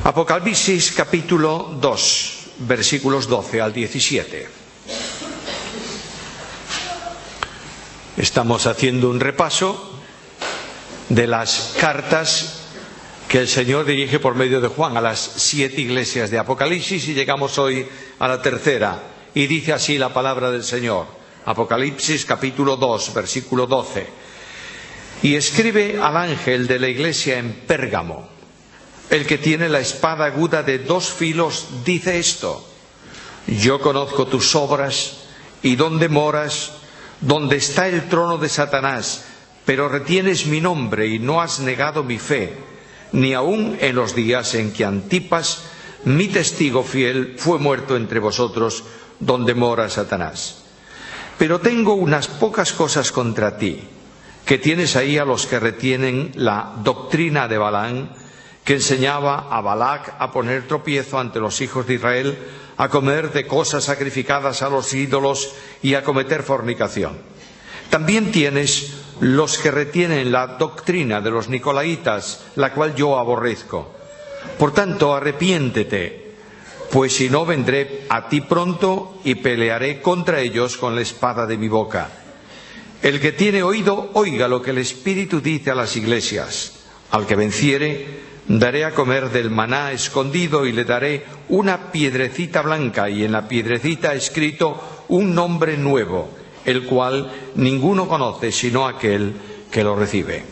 Apocalipsis capítulo 2, versículos 12 al 17. Estamos haciendo un repaso de las cartas que el Señor dirige por medio de Juan a las 7 iglesias de Apocalipsis, y llegamos hoy a la tercera, y dice así la palabra del Señor. Apocalipsis capítulo 2, versículo 12. Y escribe al ángel de la iglesia en Pérgamo: el que tiene la espada aguda de 2 filos dice esto: yo conozco tus obras y dónde moras, donde está el trono de Satanás, pero retienes mi nombre y no has negado mi fe, ni aun en los días en que Antipas, mi testigo fiel, fue muerto entre vosotros, donde mora Satanás. Pero tengo unas pocas cosas contra ti, que tienes ahí a los que retienen la doctrina de Balaam, que enseñaba a Balac a poner tropiezo ante los hijos de Israel, a comer de cosas sacrificadas a los ídolos y a cometer fornicación. También tienes los que retienen la doctrina de los nicolaitas, la cual yo aborrezco. Por tanto, arrepiéntete, pues si no, vendré a ti pronto y pelearé contra ellos con la espada de mi boca. El que tiene oído, oiga lo que el Espíritu dice a las iglesias. Al que venciere, daré a comer del maná escondido, y le daré una piedrecita blanca, y en la piedrecita escrito un nombre nuevo, el cual ninguno conoce sino aquel que lo recibe.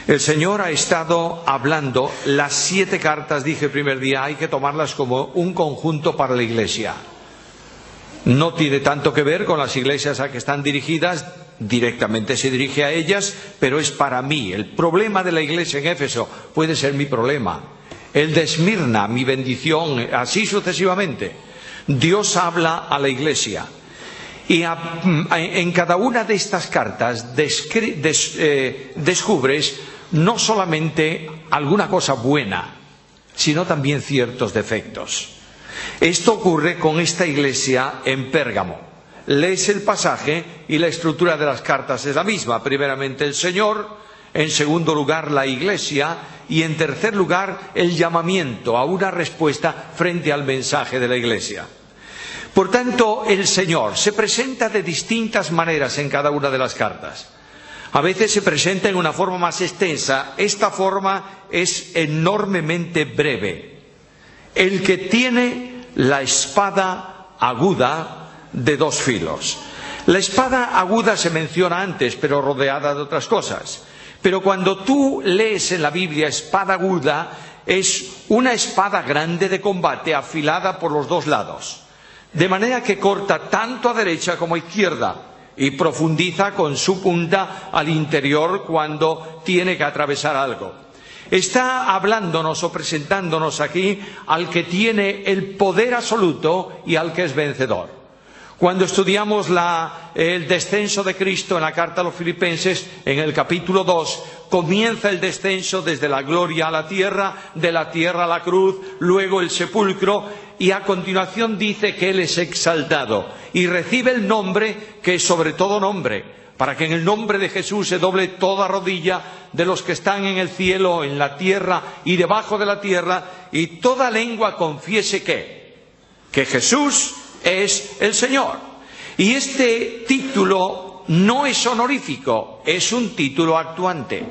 El Señor ha estado hablando las 7 cartas, dije el primer día, hay que tomarlas como un conjunto para la iglesia. No tiene tanto que ver con las iglesias a que están dirigidas, directamente se dirige a ellas, pero es para mí. El problema de la iglesia en Éfeso puede ser mi problema. El de Esmirna, mi bendición, así sucesivamente. Dios habla a la iglesia. Y en cada una de estas cartas descubres no solamente alguna cosa buena, sino también ciertos defectos. Esto ocurre con esta iglesia en Pérgamo. Lees el pasaje y la estructura de las cartas es la misma. Primeramente el Señor, en segundo lugar la iglesia, y en tercer lugar el llamamiento a una respuesta frente al mensaje de la iglesia. Por tanto, el Señor se presenta de distintas maneras en cada una de las cartas. A veces se presenta en una forma más extensa. Esta forma es enormemente breve. El que tiene la espada aguda de 2 filos. La espada aguda se menciona antes, pero rodeada de otras cosas. Pero cuando tú lees en la Biblia espada aguda, es una espada grande de combate afilada por los 2 lados, de manera que corta tanto a derecha como a izquierda y profundiza con su punta al interior cuando tiene que atravesar algo. Está hablándonos o presentándonos aquí al que tiene el poder absoluto y al que es vencedor. Cuando estudiamos el descenso de Cristo en la carta a los Filipenses, en el capítulo 2, comienza el descenso desde la gloria a la tierra, de la tierra a la cruz, luego el sepulcro, y a continuación dice que Él es exaltado y recibe el nombre que es sobre todo nombre, para que en el nombre de Jesús se doble toda rodilla de los que están en el cielo, en la tierra y debajo de la tierra, y toda lengua confiese que Jesús es el Señor. Y este título no es honorífico, es un título actuante.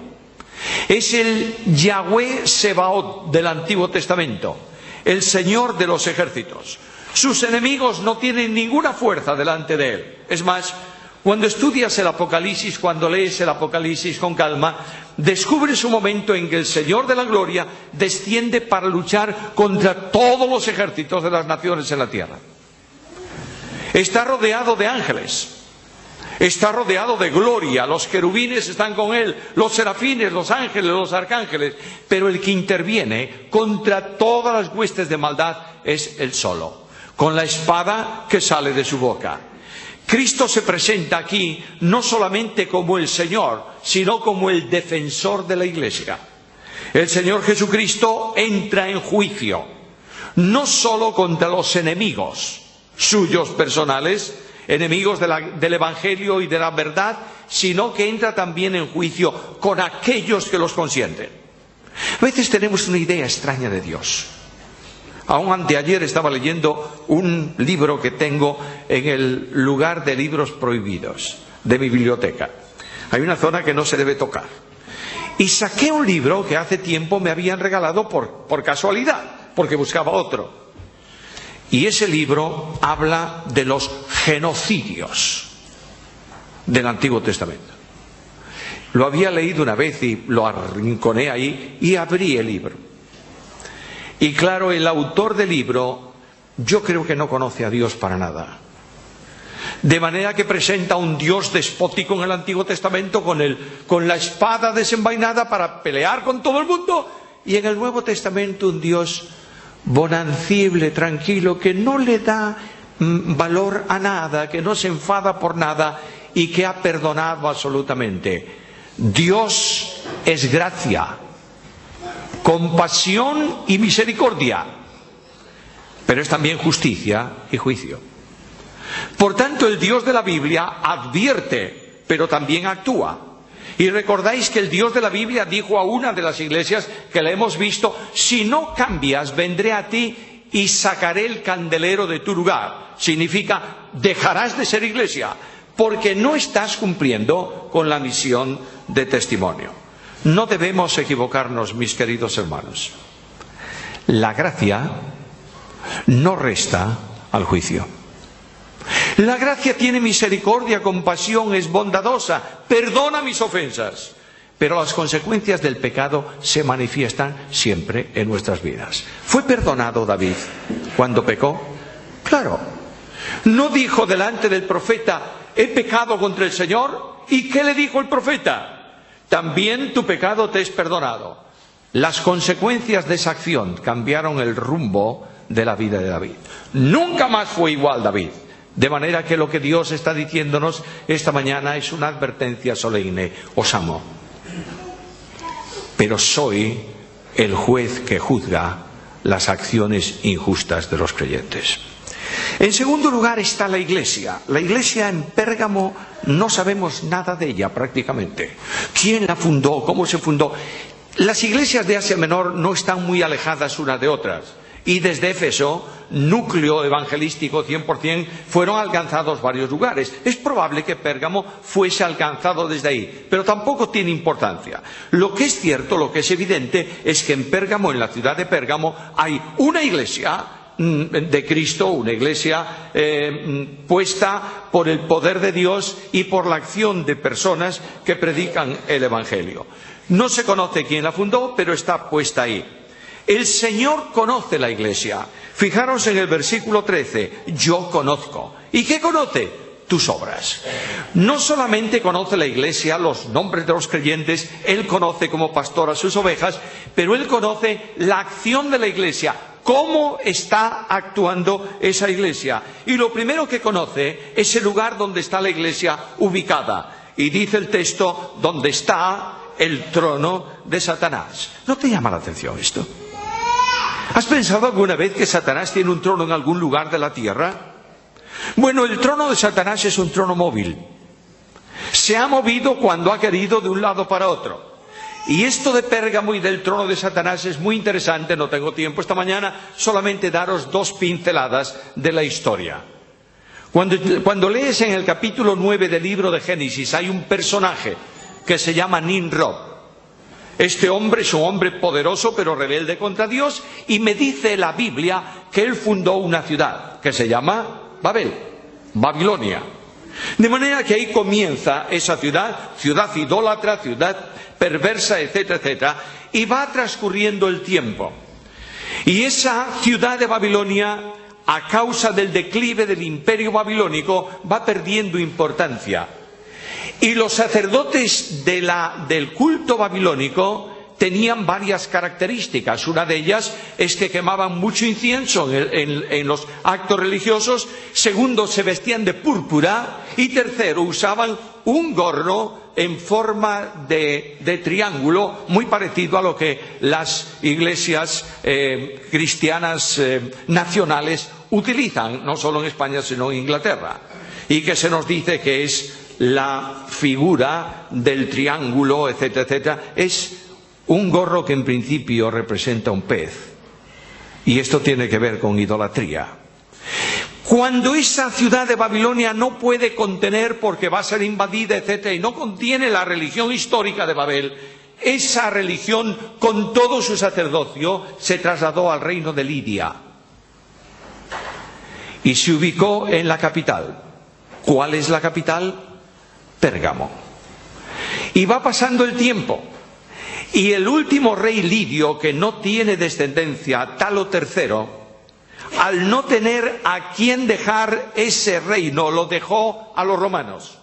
Es el Yahweh Sebaot del Antiguo Testamento, el Señor de los ejércitos. Sus enemigos no tienen ninguna fuerza delante de Él. Es más, cuando estudias el Apocalipsis, cuando lees el Apocalipsis con calma, descubres un momento en que el Señor de la Gloria desciende para luchar contra todos los ejércitos de las naciones en la tierra. Está rodeado de ángeles, está rodeado de gloria, los querubines están con Él, los serafines, los ángeles, los arcángeles, pero el que interviene contra todas las huestes de maldad es Él solo, con la espada que sale de su boca. Cristo se presenta aquí no solamente como el Señor, sino como el defensor de la iglesia. El Señor Jesucristo entra en juicio, no solo contra los enemigos suyos personales, enemigos del Evangelio y de la verdad, sino que entra también en juicio con aquellos que los consienten. A veces tenemos una idea extraña de Dios. Aún anteayer estaba leyendo un libro que tengo en el lugar de libros prohibidos de mi biblioteca. Hay una zona que no se debe tocar. Y saqué un libro que hace tiempo me habían regalado por casualidad, porque buscaba otro. Y ese libro habla de los genocidios del Antiguo Testamento. Lo había leído una vez y lo arrinconé ahí y abrí el libro. Y claro, el autor del libro, yo creo que no conoce a Dios para nada. De manera que presenta un Dios despótico en el Antiguo Testamento con la espada desenvainada para pelear con todo el mundo. Y en el Nuevo Testamento un Dios bonancible, tranquilo, que no le da valor a nada, que no se enfada por nada y que ha perdonado absolutamente. Dios es gracia, compasión y misericordia, pero es también justicia y juicio. Por tanto, el Dios de la Biblia advierte, pero también actúa. Y recordáis que el Dios de la Biblia dijo a una de las iglesias que la hemos visto: si no cambias, vendré a ti y sacaré el candelero de tu lugar. Significa, dejarás de ser iglesia, porque no estás cumpliendo con la misión de testimonio. No debemos equivocarnos, mis queridos hermanos. La gracia no resta al juicio. La gracia tiene misericordia, compasión, es bondadosa, perdona mis ofensas. Pero las consecuencias del pecado se manifiestan siempre en nuestras vidas. ¿Fue perdonado David cuando pecó? Claro. ¿No dijo delante del profeta: he pecado contra el Señor? ¿Y qué le dijo el profeta? También tu pecado te es perdonado. Las consecuencias de esa acción cambiaron el rumbo de la vida de David. Nunca más fue igual David. De manera que lo que Dios está diciéndonos esta mañana es una advertencia solemne. Os amo, pero soy el juez que juzga las acciones injustas de los creyentes. En segundo lugar está la iglesia. La iglesia en Pérgamo no sabemos nada de ella prácticamente. ¿Quién la fundó? ¿Cómo se fundó? Las iglesias de Asia Menor no están muy alejadas unas de otras. Y desde Éfeso, núcleo evangelístico 100%, fueron alcanzados varios lugares. Es probable que Pérgamo fuese alcanzado desde ahí, pero tampoco tiene importancia. Lo que es cierto, lo que es evidente, es que en Pérgamo, en la ciudad de Pérgamo, hay una iglesia de Cristo, una iglesia puesta por el poder de Dios y por la acción de personas que predican el Evangelio. No se conoce quién la fundó, pero está puesta ahí. El Señor conoce la iglesia. Fijaros en el versículo 13, yo conozco. ¿Y qué conoce? Tus obras. No solamente conoce la iglesia los nombres de los creyentes, Él conoce como pastor a sus ovejas, pero Él conoce la acción de la iglesia, cómo está actuando esa iglesia. Y lo primero que conoce es el lugar donde está la iglesia ubicada. Y dice el texto, donde está el trono de Satanás. ¿No te llama la atención esto? ¿Has pensado alguna vez que Satanás tiene un trono en algún lugar de la tierra? Bueno, el trono de Satanás es un trono móvil. Se ha movido cuando ha querido de un lado para otro. Y esto de Pérgamo y del trono de Satanás es muy interesante. No tengo tiempo esta mañana, solamente daros dos pinceladas de la historia. Cuando lees en el capítulo 9 del libro de Génesis, hay un personaje que se llama Nimrod. Este hombre es un hombre poderoso pero rebelde contra Dios, y me dice la Biblia que él fundó una ciudad que se llama Babel, Babilonia. De manera que ahí comienza esa ciudad, ciudad idólatra, ciudad perversa, etcétera, etcétera, y va transcurriendo el tiempo. Y esa ciudad de Babilonia, a causa del declive del imperio babilónico, va perdiendo importancia. Y los sacerdotes del culto babilónico tenían varias características. Una de ellas es que quemaban mucho incienso en los actos religiosos. Segundo, se vestían de púrpura. Y tercero, usaban un gorro en forma de triángulo, muy parecido a lo que las iglesias cristianas nacionales utilizan, no solo en España sino en Inglaterra. Y que se nos dice que es la figura del triángulo, etcétera, etcétera, es un gorro que en principio representa un pez. Y esto tiene que ver con idolatría. Cuando esa ciudad de Babilonia no puede contener porque va a ser invadida, etc., y no contiene la religión histórica de Babel, esa religión con todo su sacerdocio se trasladó al reino de Lidia y se ubicó en la capital. ¿Cuál es la capital? Pérgamo. Y va pasando el tiempo y el último rey lidio, que no tiene descendencia, Talo III, al no tener a quién dejar ese reino, lo dejó a los romanos.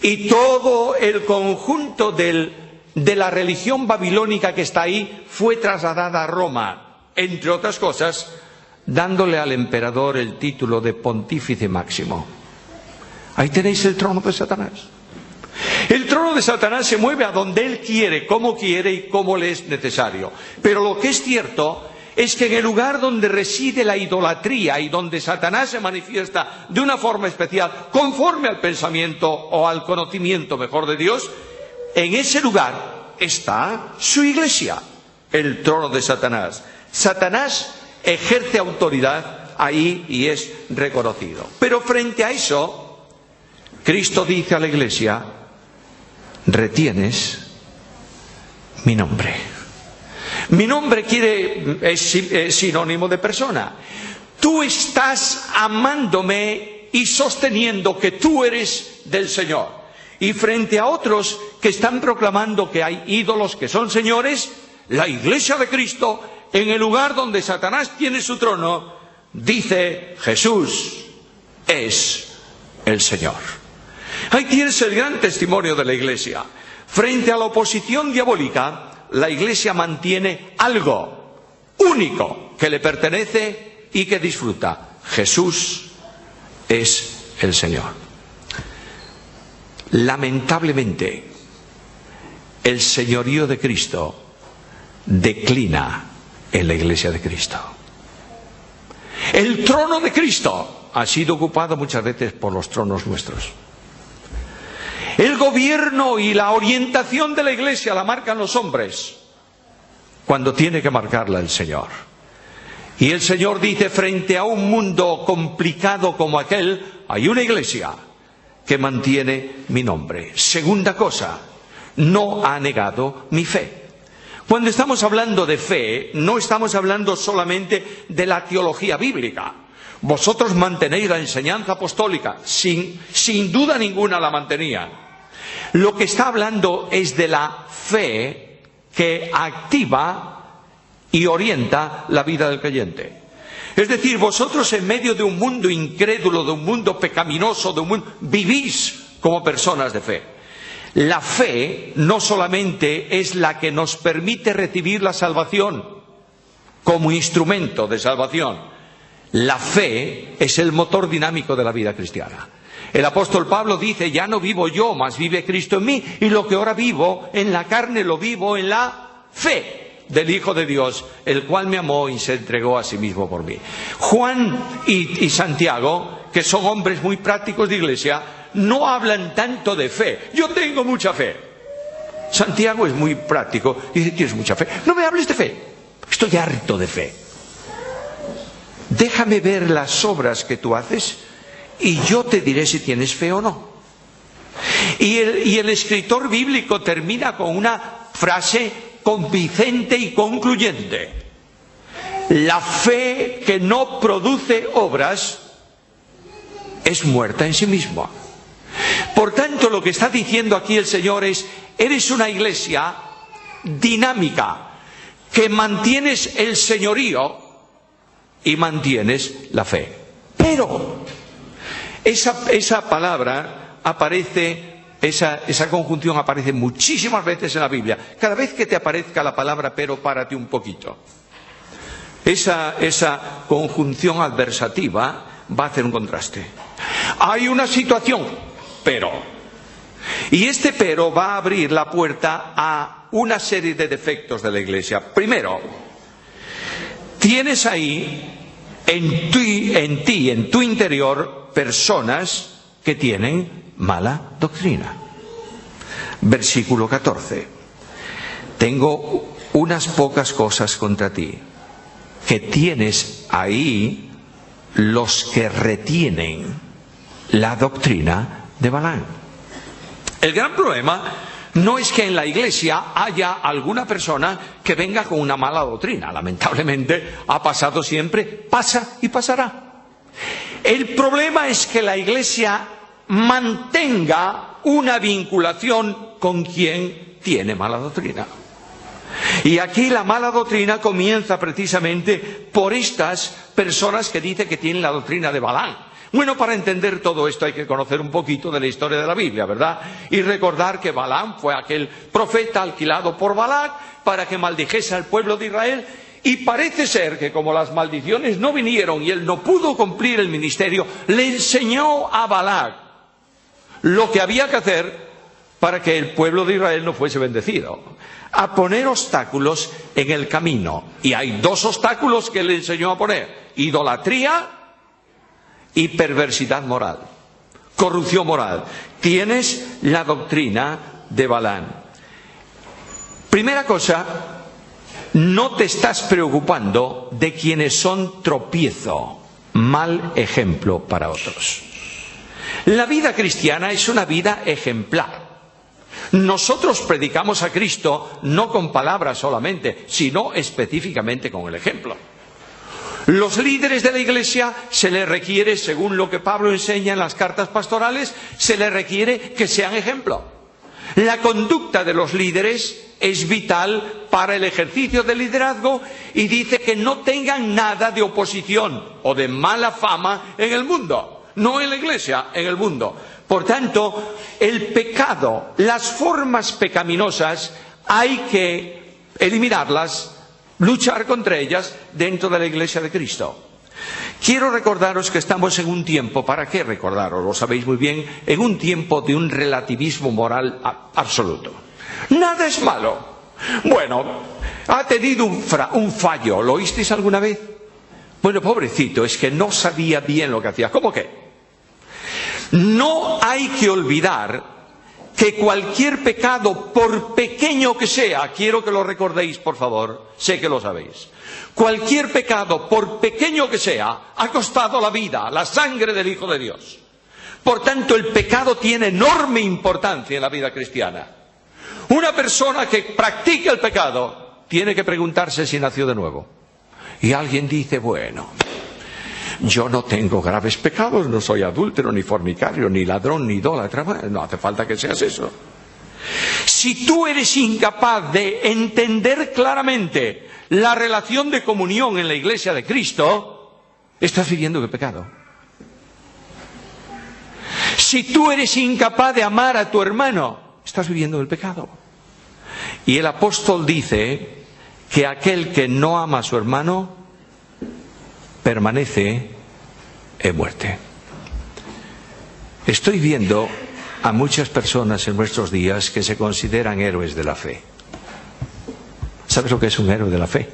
Y todo el conjunto de la religión babilónica que está ahí fue trasladada a Roma, entre otras cosas, dándole al emperador el título de pontífice máximo. Ahí tenéis el trono de Satanás. El trono de Satanás se mueve a donde él quiere y cómo le es necesario. Pero lo que es cierto es que en el lugar donde reside la idolatría y donde Satanás se manifiesta de una forma especial, conforme al pensamiento o al conocimiento mejor de Dios, en ese lugar está su iglesia, el trono de Satanás. Satanás ejerce autoridad ahí y es reconocido. Pero frente a eso, Cristo dice a la iglesia: retienes mi nombre. Mi nombre es sinónimo de persona. Tú estás amándome y sosteniendo que tú eres del Señor. Y frente a otros que están proclamando que hay ídolos que son señores, la iglesia de Cristo, en el lugar donde Satanás tiene su trono, dice: Jesús es el Señor. Ahí tienes el gran testimonio de la iglesia. Frente a la oposición diabólica, la iglesia mantiene algo único que le pertenece y que disfruta. Jesús es el Señor. Lamentablemente, el señorío de Cristo declina en la iglesia de Cristo. El trono de Cristo ha sido ocupado muchas veces por los tronos nuestros. El gobierno y la orientación de la iglesia la marcan los hombres, cuando tiene que marcarla el Señor. Y el Señor dice: frente a un mundo complicado como aquel, hay una iglesia que mantiene mi nombre. Segunda cosa, no ha negado mi fe. Cuando estamos hablando de fe, no estamos hablando solamente de la teología bíblica. Vosotros mantenéis la enseñanza apostólica, sin duda ninguna la mantenían. Lo que está hablando es de la fe que activa y orienta la vida del creyente. Es decir, vosotros en medio de un mundo incrédulo, de un mundo pecaminoso, vivís como personas de fe. La fe no solamente es la que nos permite recibir la salvación como instrumento de salvación. La fe es el motor dinámico de la vida cristiana. El apóstol Pablo dice: ya no vivo yo, mas vive Cristo en mí, y lo que ahora vivo en la carne lo vivo en la fe del Hijo de Dios, el cual me amó y se entregó a sí mismo por mí. Juan y Santiago, que son hombres muy prácticos de iglesia, no hablan tanto de fe. Yo tengo mucha fe. Santiago es muy práctico y dice: tienes mucha fe. No me hables de fe, estoy harto de fe. Déjame ver las obras que tú haces y yo te diré si tienes fe o no. Y el escritor bíblico termina con una frase convincente y concluyente: la fe que no produce obras es muerta en sí misma. Por tanto, lo que está diciendo aquí el Señor es: eres una iglesia dinámica, que mantienes el señorío y mantienes la fe. Pero esa palabra aparece, esa conjunción aparece muchísimas veces en la Biblia. Cada vez que te aparezca la palabra pero, párate un poquito. Esa conjunción adversativa va a hacer un contraste. Hay una situación, pero. Y este pero va a abrir la puerta a una serie de defectos de la iglesia. Primero, tienes ahí en tu interior, personas que tienen mala doctrina. Versículo 14. tengo unas pocas cosas contra ti, que tienes ahí los que retienen la doctrina de Balaam. El gran problema no es que en la iglesia haya alguna persona que venga con una mala doctrina. Lamentablemente ha pasado siempre, pasa y pasará. El problema es que la iglesia mantenga una vinculación con quien tiene mala doctrina. Y aquí la mala doctrina comienza precisamente por estas personas que dicen que tienen la doctrina de Balaam. Bueno, para entender todo esto hay que conocer un poquito de la historia de la Biblia, ¿verdad? Y recordar que Balaam fue aquel profeta alquilado por Balac para que maldijese al pueblo de Israel. Y parece ser que como las maldiciones no vinieron y él no pudo cumplir el ministerio, le enseñó a Balac lo que había que hacer para que el pueblo de Israel no fuese bendecido, a poner obstáculos en el camino. Y hay dos obstáculos que le enseñó a poner: idolatría y perversidad moral, corrupción moral. Tienes la doctrina de Balaam. Primera cosa, no te estás preocupando de quienes son tropiezo, mal ejemplo para otros. La vida cristiana es una vida ejemplar. Nosotros predicamos a Cristo no con palabras solamente, sino específicamente con el ejemplo. Los líderes de la iglesia se les requiere, según lo que Pablo enseña en las cartas pastorales, se les requiere que sean ejemplo. La conducta de los líderes es vital para el ejercicio del liderazgo y dice que no tengan nada de oposición o de mala fama en el mundo, no en la iglesia, en el mundo. Por tanto, el pecado, las formas pecaminosas, hay que eliminarlas, luchar contra ellas dentro de la Iglesia de Cristo. Quiero recordaros que estamos en un tiempo, ¿para qué recordaros? Lo sabéis muy bien, en un tiempo de un relativismo moral absoluto. Nada es malo. Bueno, ha tenido un fallo, ¿lo oísteis alguna vez? Bueno, pobrecito, es que no sabía bien lo que hacía. ¿Cómo qué? No hay que olvidar que cualquier pecado, por pequeño que sea, quiero que lo recordéis, por favor, sé que lo sabéis, cualquier pecado, por pequeño que sea, ha costado la vida, la sangre del Hijo de Dios. Por tanto, el pecado tiene enorme importancia en la vida cristiana. Una persona que practica el pecado tiene que preguntarse si nació de nuevo. Y alguien dice, bueno, yo no tengo graves pecados, no soy adúltero, ni fornicario, ni ladrón, ni idólatra. No hace falta que seas eso. Si tú eres incapaz de entender claramente la relación de comunión en la Iglesia de Cristo, estás viviendo el pecado. Si tú eres incapaz de amar a tu hermano, estás viviendo el pecado. Y el apóstol dice que aquel que no ama a su hermano permanece en muerte. Estoy viendo a muchas personas en nuestros días que se consideran héroes de la fe. ¿Sabes lo que es un héroe de la fe?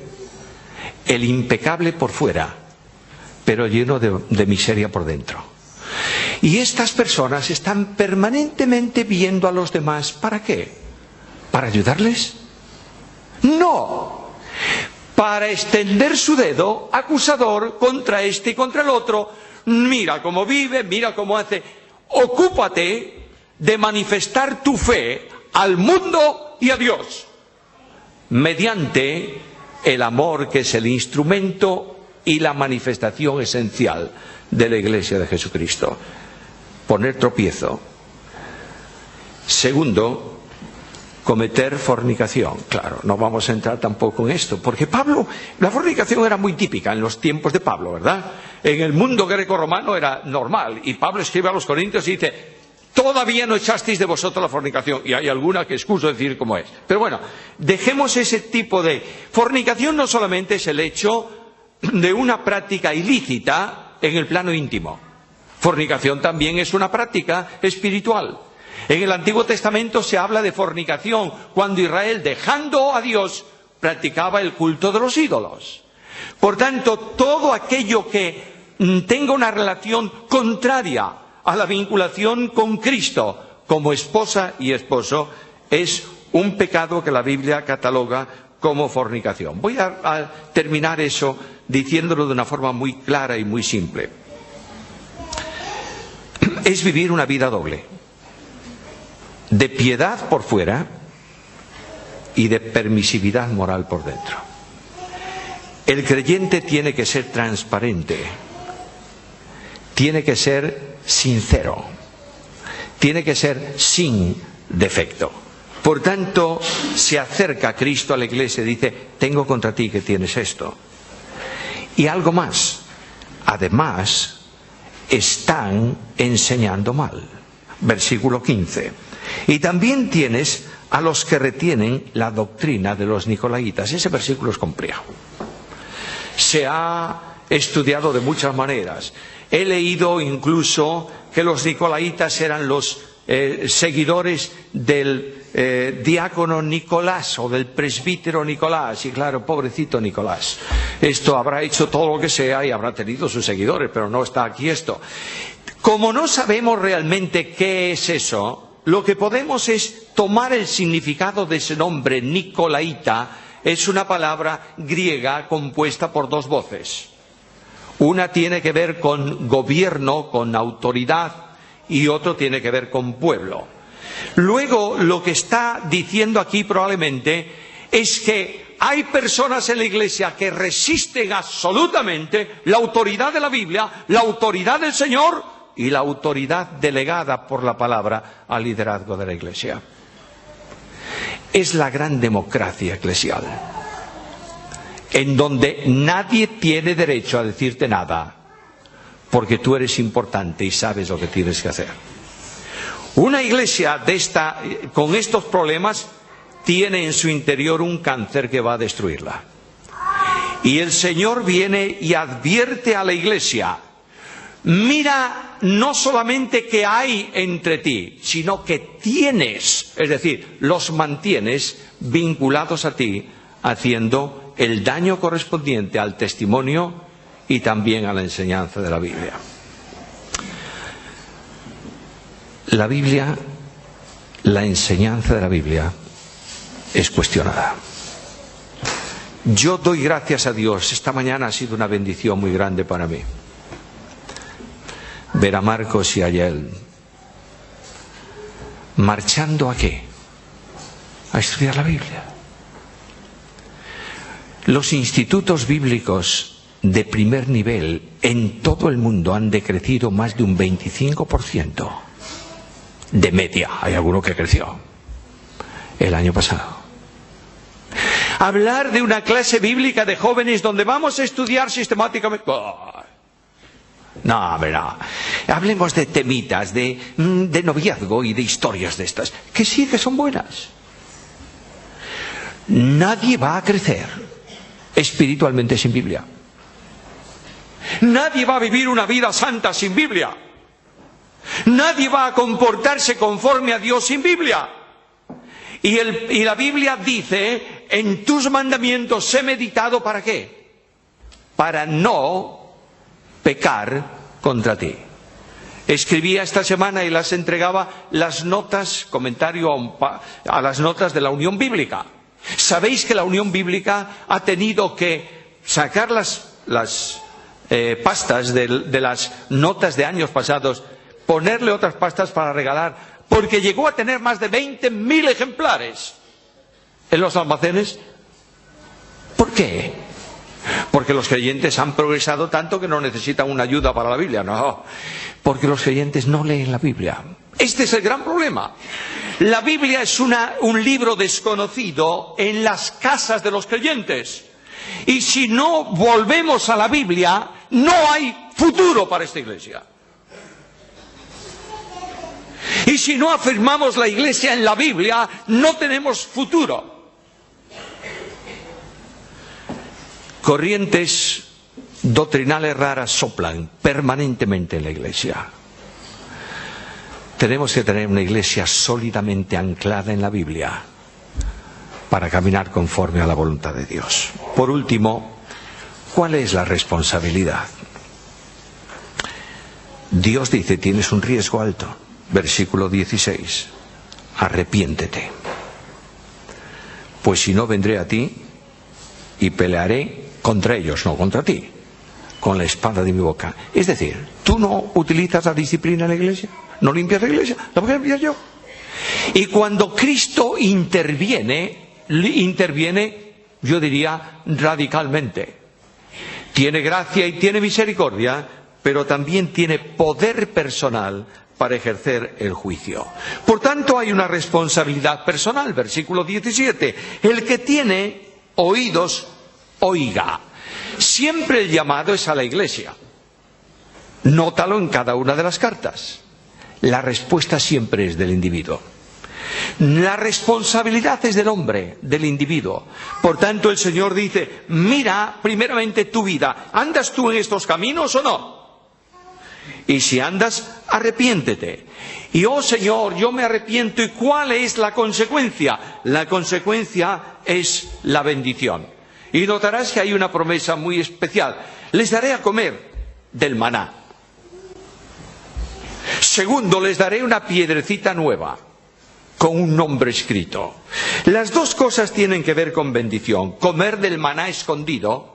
El impecable por fuera, pero lleno de miseria por dentro. Y estas personas están permanentemente viendo a los demás. ¿Para qué? ¿Para ayudarles? No. Para extender su dedo acusador contra este y contra el otro. Mira cómo vive, mira cómo hace. Ocúpate de manifestar tu fe al mundo y a Dios mediante el amor, que es el instrumento y la manifestación esencial de la Iglesia de Jesucristo. Poner tropiezo. Segundo, cometer fornicación. Claro, no vamos a entrar tampoco en esto, porque la fornicación era muy típica en los tiempos de Pablo, ¿verdad? En el mundo greco-romano era normal, y Pablo escribe a los Corintios y dice, todavía no echasteis de vosotros la fornicación, y hay alguna que excuso decir cómo es. Pero bueno, dejemos ese tipo de fornicación. No solamente es el hecho de una práctica ilícita en el plano íntimo. Fornicación también es una práctica espiritual. En el Antiguo Testamento se habla de fornicación cuando Israel, dejando a Dios, practicaba el culto de los ídolos. Por tanto, todo aquello que tenga una relación contraria a la vinculación con Cristo como esposa y esposo es un pecado que la Biblia cataloga como fornicación. Voy a terminar eso diciéndolo de una forma muy clara y muy simple. Es vivir una vida doble, de piedad por fuera y de permisividad moral por dentro. El creyente tiene que ser transparente, tiene que ser sincero, tiene que ser sin defecto. Por tanto, se acerca Cristo a la iglesia y dice: tengo contra ti que tienes esto. Y algo más, además, están enseñando mal. Versículo 15. Y también tienes a los que retienen la doctrina de los nicolaitas. Ese versículo es complejo. Se ha estudiado de muchas maneras. He leído incluso que los nicolaitas eran los seguidores del diácono Nicolás o del presbítero Nicolás. Y claro, pobrecito Nicolás, esto habrá hecho todo lo que sea y habrá tenido sus seguidores, pero no está aquí esto. Como no sabemos realmente qué es eso, lo que podemos es tomar el significado de ese nombre nicolaita. Es una palabra griega compuesta por dos voces. Una tiene que ver con gobierno, con autoridad, y otro tiene que ver con pueblo. Luego, lo que está diciendo aquí probablemente es que hay personas en la Iglesia que resisten absolutamente la autoridad de la Biblia, la autoridad del Señor y la autoridad delegada por la palabra al liderazgo de la Iglesia. Es la gran democracia eclesial, en donde nadie tiene derecho a decirte nada, porque tú eres importante y sabes lo que tienes que hacer. Una iglesia con estos problemas tiene en su interior un cáncer que va a destruirla. Y el Señor viene y advierte a la iglesia: mira no solamente que hay entre ti, sino que tienes, es decir, los mantienes vinculados a ti, haciendo el daño correspondiente al testimonio y también a la enseñanza de la Biblia. La Biblia, la enseñanza de la Biblia es cuestionada. Yo doy gracias a Dios. Esta mañana ha sido una bendición muy grande para mí ver a Marcos y a Yael marchando ¿a qué? A estudiar la Biblia. Los institutos bíblicos de primer nivel en todo el mundo han decrecido más de un 25% de media. Hay alguno que creció el año pasado. Hablar de una clase bíblica de jóvenes donde vamos a estudiar sistemáticamente... No, no. Hablemos de temitas, de noviazgo y de historias de estas, que sí que son buenas. Nadie va a crecer espiritualmente sin Biblia. Nadie va a vivir una vida santa sin Biblia. Nadie va a comportarse conforme a Dios sin Biblia. Y la Biblia dice: en tus mandamientos he meditado, ¿para qué? Para no pecar contra ti. Escribía esta semana y las entregaba las notas, comentario a las notas de la Unión Bíblica. ¿Sabéis que la Unión Bíblica ha tenido que sacar las pastas de las notas de años pasados, ponerle otras pastas para regalar, porque llegó a tener más de 20.000 ejemplares en los almacenes? ¿Por qué? Porque los creyentes han progresado tanto que no necesitan una ayuda para la Biblia. No, porque los creyentes no leen la Biblia. Este es el gran problema. La Biblia es un libro desconocido en las casas de los creyentes. Y si no volvemos a la Biblia, no hay futuro para esta iglesia. Y si no afirmamos la iglesia en la Biblia, no tenemos futuro. Corrientes doctrinales raras soplan permanentemente en la iglesia. Tenemos que tener una iglesia sólidamente anclada en la Biblia para caminar conforme a la voluntad de Dios. Por último, ¿cuál es la responsabilidad? Dios dice: tienes un riesgo alto. Versículo 16. Arrepiéntete. pues si no vendré a ti y pelearé contra ellos, no contra ti, con la espada de mi boca. Es decir, tú no utilizas la disciplina en la iglesia, no limpias la iglesia, la voy a limpiar yo. Y cuando Cristo interviene, yo diría, radicalmente. Tiene gracia y tiene misericordia, pero también tiene poder personal para ejercer el juicio. Por tanto, hay una responsabilidad personal. Versículo 17. El que tiene oídos, oiga. Siempre el llamado es a la iglesia. Nótalo en cada una de las cartas. La respuesta siempre es del individuo. La responsabilidad es del hombre, del individuo. Por tanto, el Señor dice, mira primeramente tu vida. ¿Andas tú en estos caminos o no? Y si andas, arrepiéntete. Y oh Señor, yo me arrepiento. ¿Y cuál es la consecuencia? La consecuencia es la bendición. Y notarás que hay una promesa muy especial. Les daré a comer del maná. Segundo, les daré una piedrecita nueva, con un nombre escrito. Las dos cosas tienen que ver con bendición. Comer del maná escondido.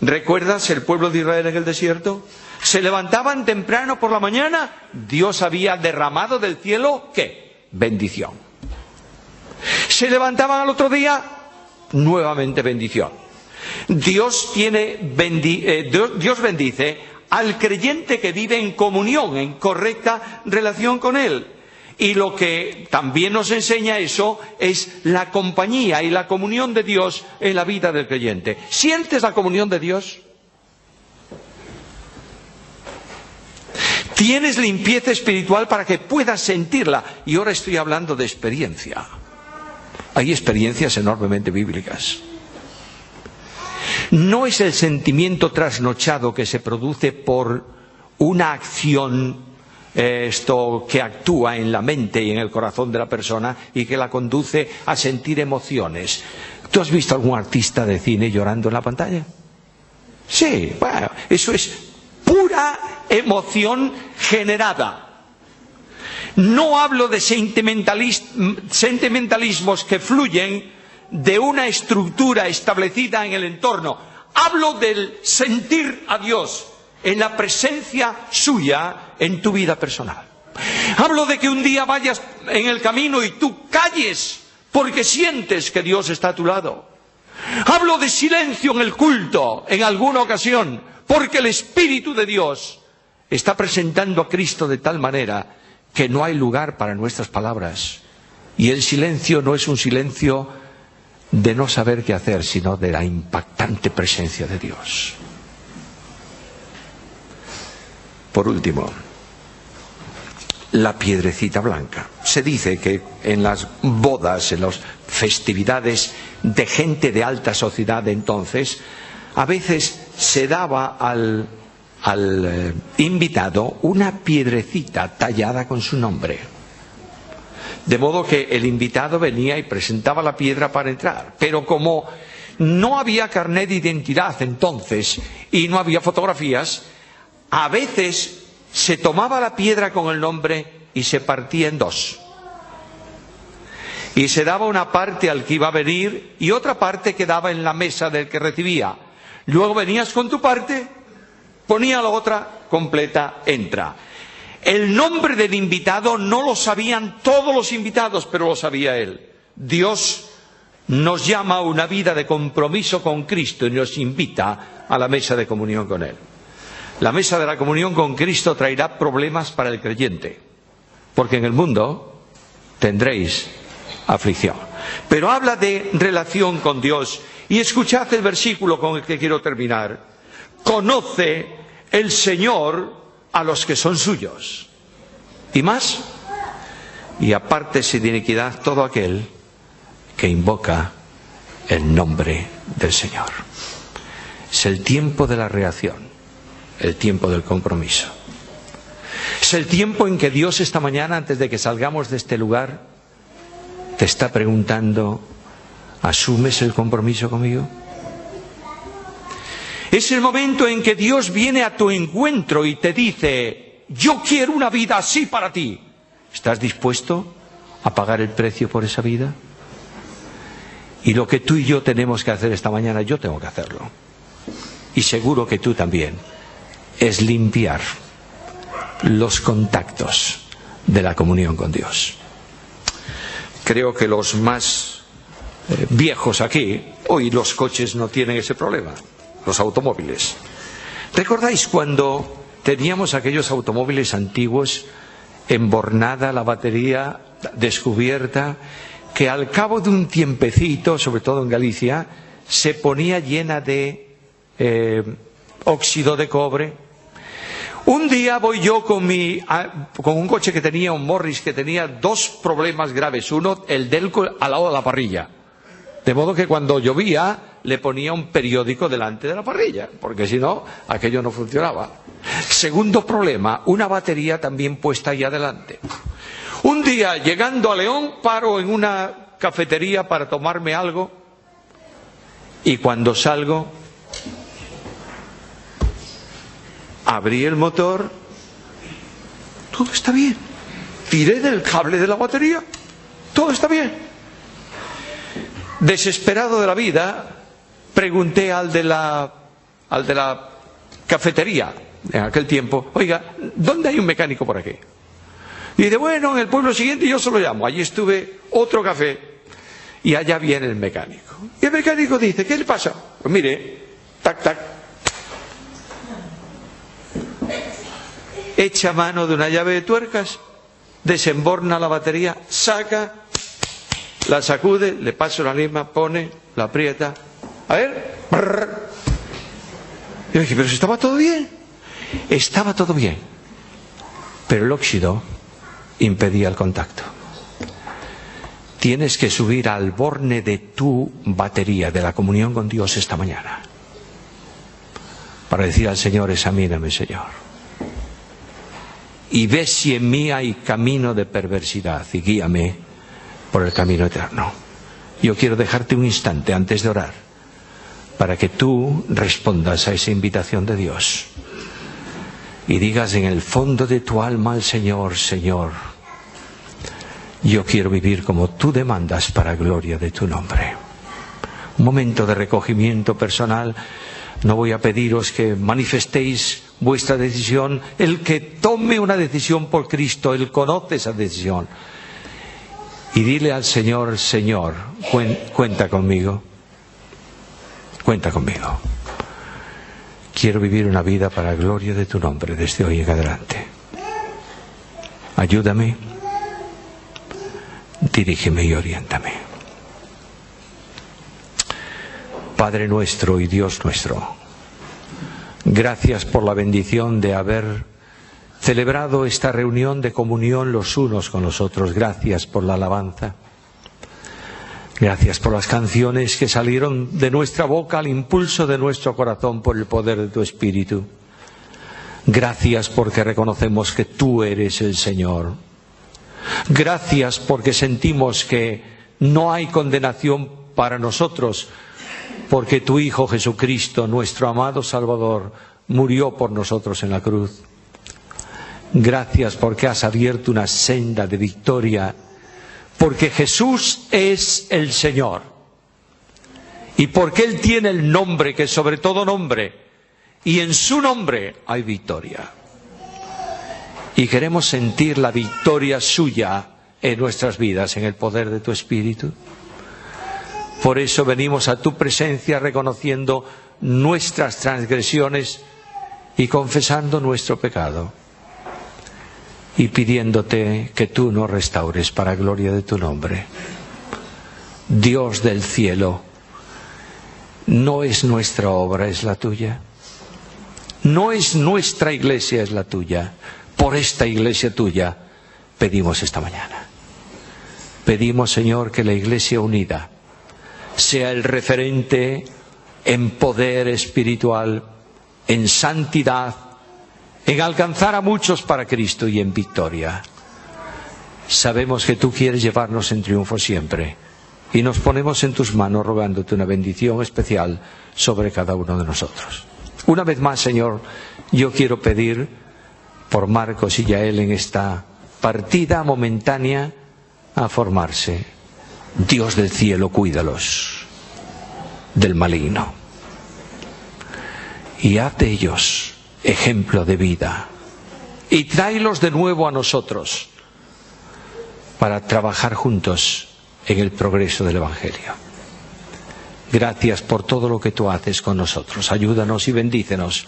¿Recuerdas el pueblo de Israel en el desierto? Se levantaban temprano por la mañana, Dios había derramado del cielo, ¿qué? Bendición. Se levantaban al otro día, nuevamente bendición. Dios bendice al creyente que vive en comunión, en correcta relación con Él. Y lo que también nos enseña eso es la compañía y la comunión de Dios en la vida del creyente. ¿Sientes la comunión de Dios? Tienes limpieza espiritual para que puedas sentirla. Y ahora estoy hablando de experiencia. Hay experiencias enormemente bíblicas. No es el sentimiento trasnochado que se produce por una acción que actúa en la mente y en el corazón de la persona y que la conduce a sentir emociones. ¿Tú has visto algún artista de cine llorando en la pantalla? Sí, bueno, eso es pura emoción generada. No hablo de sentimentalismos que fluyen de una estructura establecida en el entorno. Hablo del sentir a Dios en la presencia suya en tu vida personal. Hablo de que un día vayas en el camino y tú calles porque sientes que Dios está a tu lado. Hablo de silencio en el culto en alguna ocasión porque el Espíritu de Dios está presentando a Cristo de tal manera que no hay lugar para nuestras palabras. Y el silencio no es un silencio de no saber qué hacer, sino de la impactante presencia de Dios. Por último, la piedrecita blanca. Se dice que en las bodas, en las festividades de gente de alta sociedad de entonces, a veces se daba al invitado una piedrecita tallada con su nombre. De modo que el invitado venía y presentaba la piedra para entrar. Pero como no había carnet de identidad entonces y no había fotografías, a veces se tomaba la piedra con el nombre y se partía en dos. Y se daba una parte al que iba a venir y otra parte quedaba en la mesa del que recibía. Luego venías con tu parte, ponía la otra completa, entra. El nombre del invitado no lo sabían todos los invitados, pero lo sabía él. Dios nos llama a una vida de compromiso con Cristo y nos invita a la mesa de comunión con Él. La mesa de la comunión con Cristo traerá problemas para el creyente, porque en el mundo tendréis aflicción. Pero habla de relación con Dios. Y escuchad el versículo con el que quiero terminar. Conoce el Señor a los que son suyos. ¿Y más? Y apártese de iniquidad todo aquel que invoca el nombre del Señor. Es el tiempo de la reacción. El tiempo del compromiso. Es el tiempo en que Dios esta mañana, antes de que salgamos de este lugar, te está preguntando, ¿asumes el compromiso conmigo? Es el momento en que Dios viene a tu encuentro y te dice, yo quiero una vida así para ti. ¿Estás dispuesto a pagar el precio por esa vida? Y lo que tú y yo tenemos que hacer esta mañana, yo tengo que hacerlo. Y seguro que tú también. Es limpiar los contactos de la comunión con Dios. Creo que los más viejos aquí, hoy los coches no tienen ese problema, los automóviles. ¿Recordáis cuando teníamos aquellos automóviles antiguos, embornada la batería, descubierta, que al cabo de un tiempecito, sobre todo en Galicia, se ponía llena de óxido de cobre? Un día voy yo con un coche que tenía, un Morris, que tenía dos problemas graves. Uno, el delco al lado de la parrilla. De modo que cuando llovía le ponía un periódico delante de la parrilla, porque si no, aquello no funcionaba. Segundo problema, una batería también puesta ahí adelante. Un día, llegando a León, paro en una cafetería para tomarme algo y cuando salgo, abrí el motor, todo está bien. Tiré del cable de la batería, todo está bien. Desesperado de la vida, pregunté al de la cafetería en aquel tiempo: oiga, ¿dónde hay un mecánico por aquí? Y dice: bueno, en el pueblo siguiente yo se lo llamo. Allí estuve, otro café, y allá viene el mecánico. Y el mecánico dice: ¿qué le pasa? Pues mire, tac, tac. Echa mano de una llave de tuercas, desemborna la batería, saca, la sacude, le pasa la lima, pone, la aprieta. A ver. Yo dije: pero si estaba todo bien. Estaba todo bien. Pero el óxido impedía el contacto. Tienes que subir al borne de tu batería, de la comunión con Dios esta mañana, para decir al Señor: examíname, Señor, y ve si en mí hay camino de perversidad, y guíame por el camino eterno. Yo quiero dejarte un instante antes de orar para que tú respondas a esa invitación de Dios y digas en el fondo de tu alma al Señor: Señor, yo quiero vivir como tú demandas para gloria de tu nombre. Un momento de recogimiento personal. No voy a pediros que manifestéis vuestra decisión. El que tome una decisión por Cristo, Él conoce esa decisión. Y dile al Señor: Señor, cuenta conmigo. Cuenta conmigo. Quiero vivir una vida para gloria de tu nombre desde hoy en adelante. Ayúdame, dirígeme y oriéntame. Padre nuestro y Dios nuestro, gracias por la bendición de haber celebrado esta reunión de comunión los unos con los otros. Gracias por la alabanza. Gracias por las canciones que salieron de nuestra boca al impulso de nuestro corazón por el poder de tu Espíritu. Gracias porque reconocemos que tú eres el Señor. Gracias porque sentimos que no hay condenación para nosotros, porque tu Hijo Jesucristo, nuestro amado Salvador, murió por nosotros en la cruz. Gracias porque has abierto una senda de victoria, porque Jesús es el Señor y porque Él tiene el nombre que es sobre todo nombre, y en su nombre hay victoria. Y queremos sentir la victoria suya en nuestras vidas, en el poder de tu Espíritu. Por eso venimos a tu presencia reconociendo nuestras transgresiones y confesando nuestro pecado, y pidiéndote que tú nos restaures para gloria de tu nombre. Dios del cielo, no es nuestra obra, es la tuya. No es nuestra iglesia, es la tuya. Por esta iglesia tuya pedimos esta mañana. Pedimos, Señor, que la iglesia unida sea el referente en poder espiritual, en santidad, en alcanzar a muchos para Cristo y en victoria. Sabemos que tú quieres llevarnos en triunfo siempre, y nos ponemos en tus manos rogándote una bendición especial sobre cada uno de nosotros. Una vez más, Señor, yo quiero pedir por Marcos y Yael en esta partida momentánea a formarse. Dios del cielo, cuídalos del maligno. Y haz de ellos ejemplo de vida. Y tráelos de nuevo a nosotros para trabajar juntos en el progreso del Evangelio. Gracias por todo lo que tú haces con nosotros. Ayúdanos y bendícenos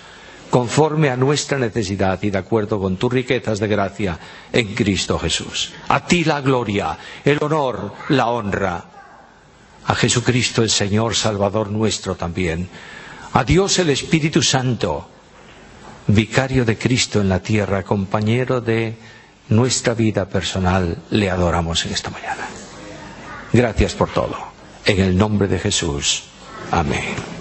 conforme a nuestra necesidad y de acuerdo con tus riquezas de gracia en Cristo Jesús. A ti la gloria, el honor, la honra. A Jesucristo el Señor, Salvador nuestro también. A Dios el Espíritu Santo, vicario de Cristo en la tierra, compañero de nuestra vida personal, le adoramos en esta mañana. Gracias por todo. En el nombre de Jesús. Amén.